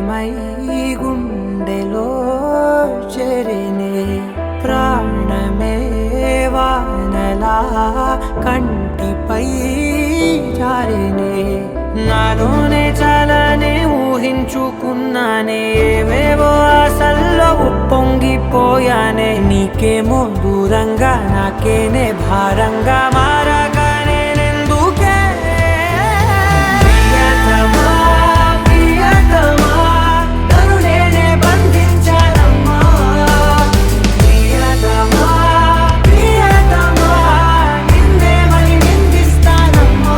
మేఘమై గుండెలో చెరినే ప్రాణమే వానలా కంటిపై జారినే నాలోనే చాలానే ఊహించుకున్నానే ఏవేవో ఆశల్లో ఉప్పొంగిపోయానే నీకేమో దూరంగా నాకేనే భారంగా మారగానే నేనెందుకే ప్రియతమా ప్రియతమా నన్ను నేనే బంధించానమ్మా ప్రియతమా ప్రియతమా నిన్నే మళ్ళీ నిందిస్తానమ్మా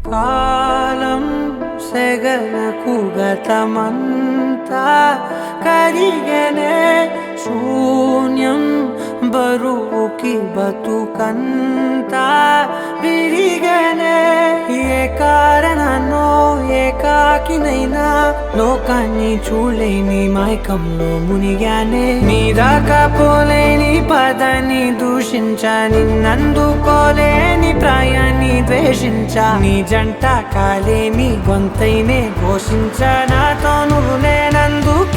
కాలం సెగలకు గతమంతా కరిగనే శూన్యం బరువుకి బతుకంతా విరిగనే ఏ కారణాన్నో ఏకాకినైనా లోకాన్ని చూడలేని మైకంలో మునిగానే నీ దాకా పోలేని పదాన్ని దూషించా నిన్నందుకోలేని ప్రాయాన్ని ద్వేషించా నీ జంట కాలేని గొంతైనే ఘోషించా నాతో నువ్వు లేనందుకే